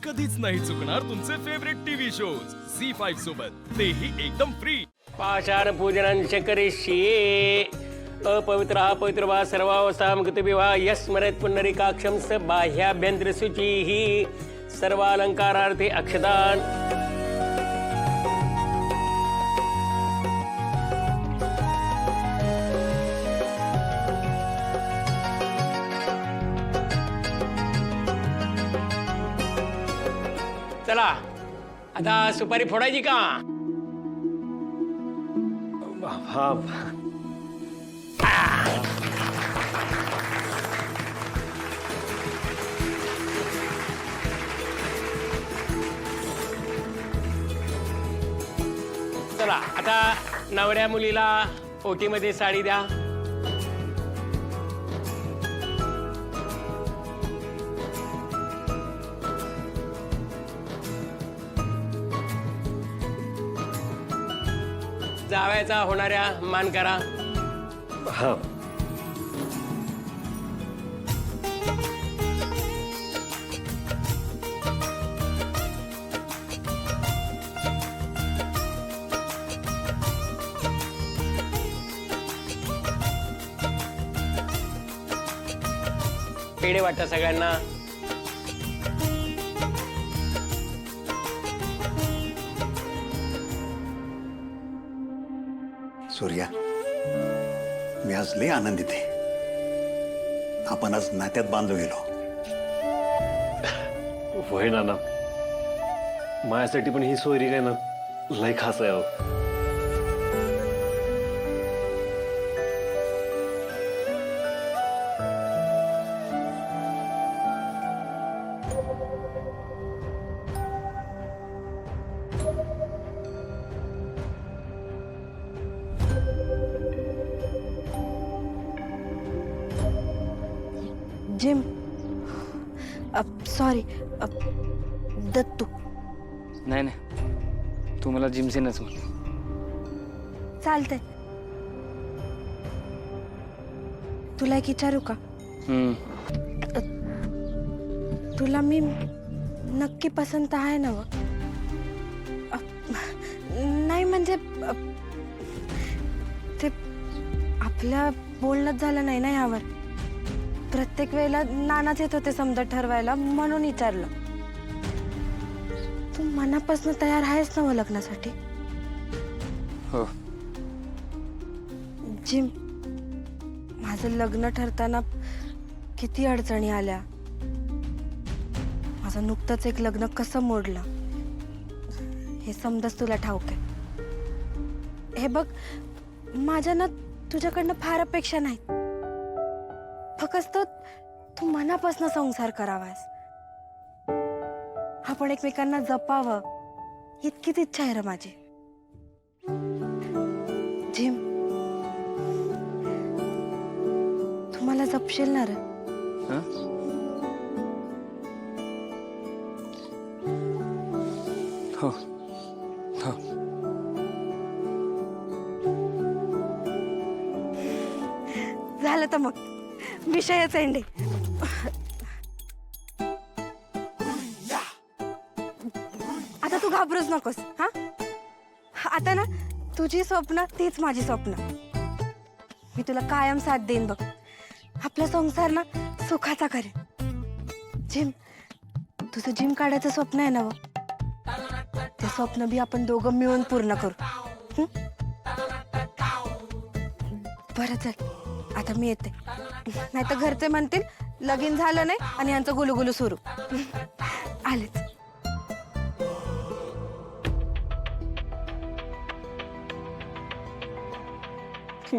कधीच नाही चुकणार तुमचे फेवरेट टीव्ही शोज झी5 सोबत, तेही एकदम फ्री। पाषाण पूजनं करिष्ये अपवित्र अपवित्र वा सर्वावस्थां गतिविवाह यस्मरेत् पुंडरीकाक्षं स बाह्याभ्यंतर शुचिः सर्वालंकारार्थे अक्षदान। चला आता सुपारी फोडायची का? हा चला आता नवऱ्या मुलीला ओटीमध्ये साडी द्या। जावयाचा होणाऱ्या मान करा। हा पेढे वाटा सगळ्यांना। सूर्या, मी आज लय आनंदित आहे। आपण आज नात्यात बांधलो गेलो। होय नाना, माझ्यासाठी पण ही सोयरी काय ना लय खास आहे अहो। जिम सॉरी दत्तू नाही नाही, तू मला जिमसेनच म्हण। चालतंय। तुला एक विचारू का? तुला मी नक्की पसंत आहे ना? नाही म्हणजे ते आपल्या बोलणं झालं नाही ना यावर। प्रत्येक वेळेला नानाच येत होते समजा ठरवायला, म्हणून विचारलं। तू मनापासून तयार आहेस ना व लग्नासाठी? हो। जिम, माझं लग्न ठरताना किती अडचणी आल्या। माझं नुकतंच एक लग्न कसं मोडलं हे समजाच तुला ठाऊक आहे। हे बघ, माझ्या ना तुझ्याकडनं फार अपेक्षा नाहीत, फक्त तू मनापासून संसार करावास, आपण एकमेकांना जपावं इतकीच इच्छा आहे रे माझी। जिम, तू मला जपशील ना रे? हो हो। झालं तर मग विषयच एंड आहे। आता तू घाबरूच नकोस हा? आता ना तुझी स्वप्न तीच माझी स्वप्न। मी तुला कायम साथ देईन बघ। आपला संसार ना सुखाचा करेन। जिम, तुझं जिम काढायचं स्वप्न आहे ना? ते स्वप्न बी आपण दोघं मिळून पूर्ण करू। बरं चल, आता मी येते, नाही तर घरचे म्हणतील लगीन झालं नाही आणि यांचं गुलुगुलू सुरू। आलेच।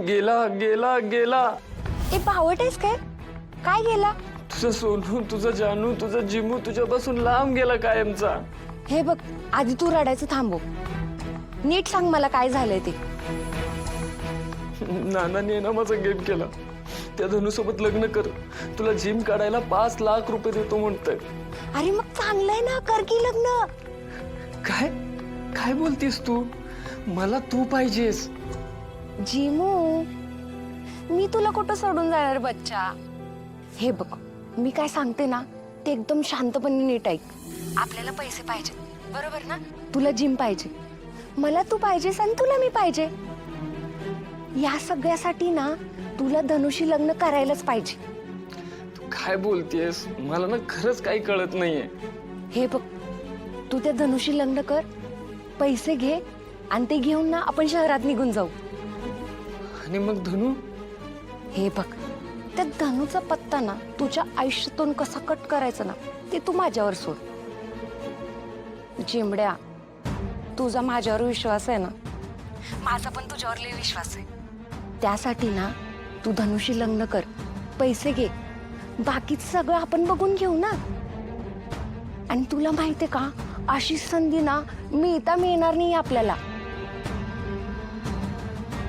गेला गेला गेला। ए बावट आहेस काय? काय गेला? तुझा सोनू, तुझा जानू, तुझा जिमू तुझ्यापासून लांब गेला कायमचा। हे बघ, आधी तू रडायचं थांबव। नीट सांग मला काय झालंय ते। नानाने ना माझा गेम केला। त्या धनुसोबत लग्न कर, तुला जिम काढायला 5 लाख रुपये देतो म्हणतोय। अरे मग चांगलंय ना, कर की लग्न। काय काय बोलतीस तू? मला तू पाहिजेस। जिमू, मी तुला कुठं सोडून जाणार बच्चा? हे बघ, मी काय सांगते ना ते एकदम शांतपणे नीट ऐक। आपल्याला पैसे पाहिजे, बरोबर ना? तुला जिम पाहिजे, मला तू पाहिजेस आणि तुला मी पाहिजे. या सगळ्यासाठी ना तुला धनुशी लग्न करायलाच पाहिजे. तू काय बोलतेस? मला ना खरंच काही कळत नाहीये. हे बघ, तू त्या धनुशी लग्न कर, पैसे घे आणि ते घेऊन ना आपण शहरात निघून जाऊ. आणि मग धनु? हे बघ, त्या धनुचा पत्ता ना तुझ्या आयुष्यातून कसा कट करायचा ना ते तू माझ्यावर सोड. चिमड्या, तुझा माझ्यावर विश्वास आहे ना, माझा पण तुझ्यावर लय विश्वास आहे. त्यासाठी ना तू धनुशी लग्न कर, पैसे घे, बाकीच सगळं आपण बघून घेऊ ना. आणि तुला माहितीये का, अशी संधी ना मिळणार नाही आपल्याला.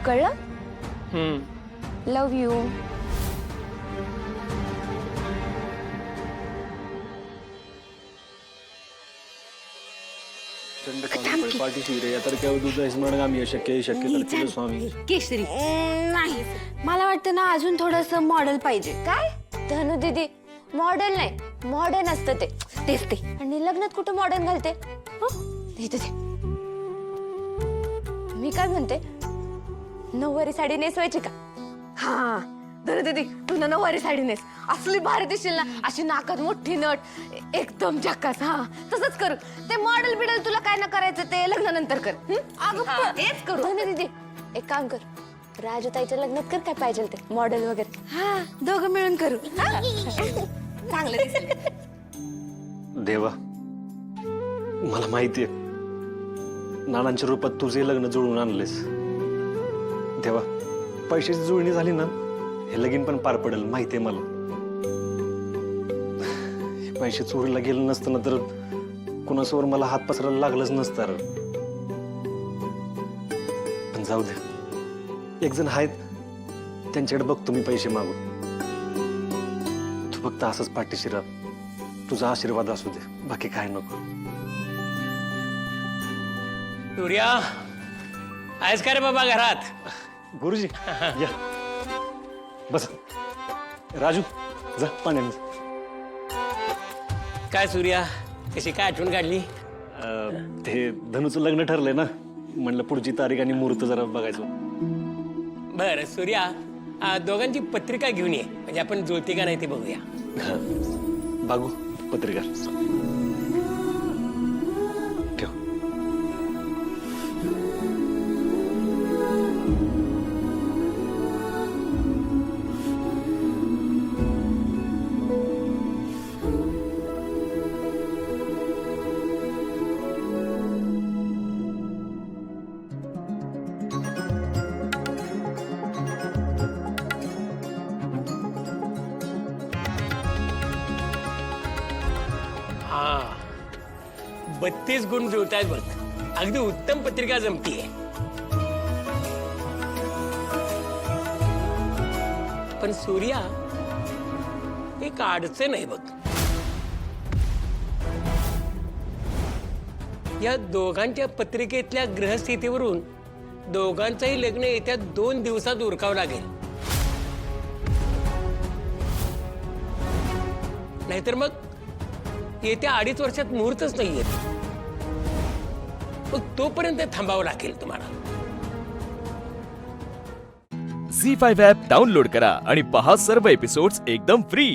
कळलं? लव यू. पाठीशी रे तर केवळ तुझं स्मरण आम्ही शक्य शक्य स्वामी. केशरी नाही, मला वाटतं ना अजून थोडस मॉडेल पाहिजे. काय धनु दीदी, मॉडेल नाही, मॉडर्न असतं ते. तेच ते. आणि लग्नात कुठं मॉडर्न घालते? इथे ते. मी काय म्हणते, नऊवारी साडी नेसवायची का? हा धनु दीदी, तू ना नऊवारी साडी नेस, असली भारी दिसशील ना, अशी नाकात मोठी नट, एकदम झकास. हा तसंच करू. ते मॉडेल बिडल तुला काय ना करायचं ते लग्नानंतर कर. तेच करू. धनु दीदी, एक काम कर, राजूताईच्या लग्नात कर काय पाहिजे ते मॉडेल वगैरे. हा दोघं मिळून करू. चांगलं दिसेल. देवा, मला माहितीये नानांच्या रूपात तुझे लग्न जुळवून आणलेस. देवा, पैशाची जुळणी झाली ना, हे लगीन पण पार पडेल, माहितीये मला. हे पैसे चोरीला गेलं नसतं ना तर कुणासमोर मला हात पसरायला लागलंच नसतं. पण जाऊ दे, एक जण आहेत त्यांच्याकडे बघतो मी पैसे मागून. तू फक्त असंच पाठीशी राह, तुझा आशीर्वाद असू दे, बाकी काय नको. सूर्या, आहेस का रे बाबा घरात? गुरुजी या बस. राजू जा पाण्याने. काय सूर्या, कशी काय आठवण काढली? ते धनुचं लग्न ठरलंय ना, म्हणलं पुढची तारीख आणि मुहूर्त जरा बघायचं. बर सूर्या, दोघांची पत्रिका घेऊन ये, म्हणजे आपण जुळते का नाही ते बघूया. बागू पत्रिका ठेव. हा, 32 गुण जुळतायत बघ, अगदी उत्तम पत्रिका जमतीये. पण सूर्या, एक अडचण आहे बघ. या दोघांच्या पत्रिकेतल्या ग्रहस्थितीवरून दोघांचंही लग्न येत्या 2 दिवसात उरकावं लागेल, नाहीतर मग येत्या 2.5 वर्षात मुहूर्तच नाहीये. मग तोपर्यंत थांबावं लागेल तुम्हाला. झी5 ॲप डाउनलोड करा आणि पहा सर्व एपिसोड्स एकदम फ्री.